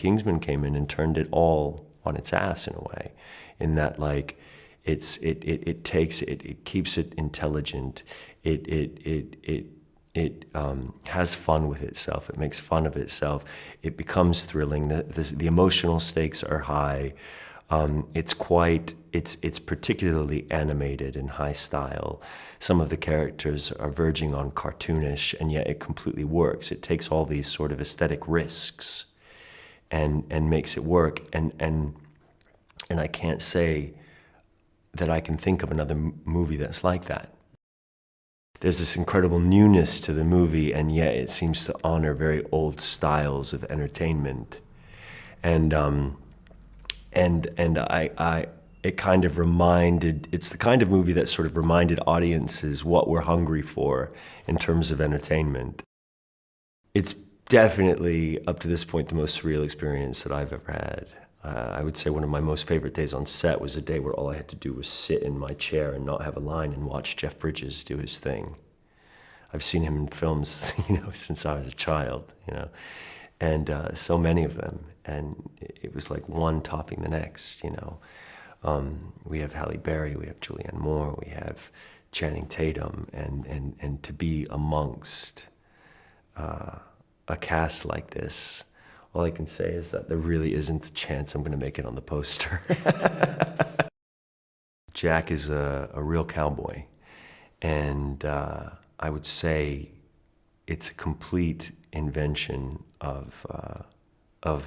Kingsman came in and turned it all on its ass in a way, in that like it keeps it intelligent, it has fun with itself, it makes fun of itself, it becomes thrilling, the emotional stakes are high. It's particularly animated and high style. Some of the characters are verging on cartoonish, and yet it completely works. It takes all these sort of aesthetic risks and makes it work. And I can't say that I can think of another movie that's like that. There's this incredible newness to the movie, and yet it seems to honor very old styles of entertainment. And it kind of it's the kind of movie that sort of reminded audiences what we're hungry for in terms of entertainment. It's definitely, up to this point, the most surreal experience that I've ever had. I would say one of my most favorite days on set was a day where all I had to do was sit in my chair and not have a line and watch Jeff Bridges do his thing. I've seen him in films, since I was a child, and so many of them, and it was like one topping the next. We have Halle Berry, we have Julianne Moore, we have Channing Tatum, and to be amongst a cast like this, all I can say is that there really isn't a chance I'm going to make it on the poster. Jack is a real cowboy, and I would say it's a complete invention of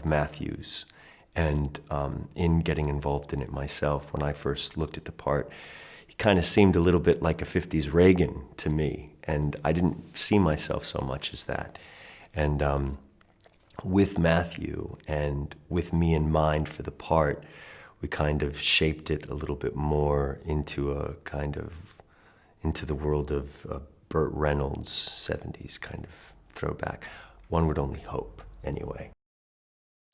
Matthew's. And in getting involved in it myself, when I first looked at the part, he kind of seemed a little bit like a 50s Reagan to me, and I didn't see myself so much as that. And with Matthew and with me in mind for the part, we kind of shaped it a little bit more into the world of Burt Reynolds' 70s kind of throwback. One would only hope, anyway.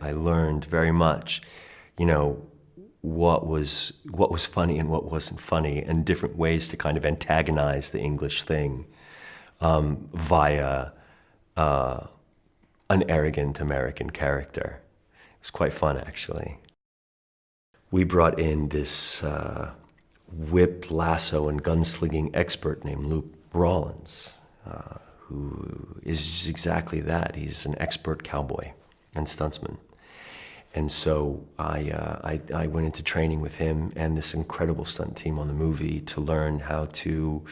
I learned very much, what was funny and what wasn't funny, and different ways to kind of antagonize the English thing via an arrogant American character. It was quite fun, actually. We brought in this whip, lasso, and gunslinging expert named Luke Rollins, who is just exactly that. He's an expert cowboy and stuntsman. And so I went into training with him and this incredible stunt team on the movie to learn how to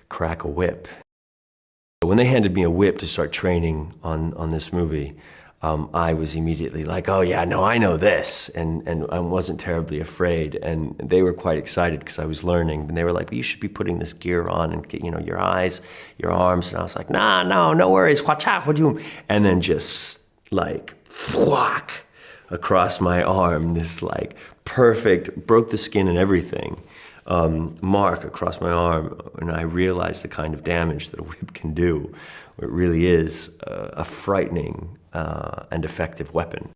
crack a whip. When they handed me a whip to start training on this movie, I was immediately like, oh yeah, no, I know this, and I wasn't terribly afraid, and they were quite excited because I was learning, and they were like, well, you should be putting this gear on and get, your eyes, your arms, and I was like, nah, no worries, and then just like, whack, across my arm, this like perfect, broke the skin and everything, mark across my arm, and I realized the kind of damage that a whip can do. It really is a frightening and effective weapon.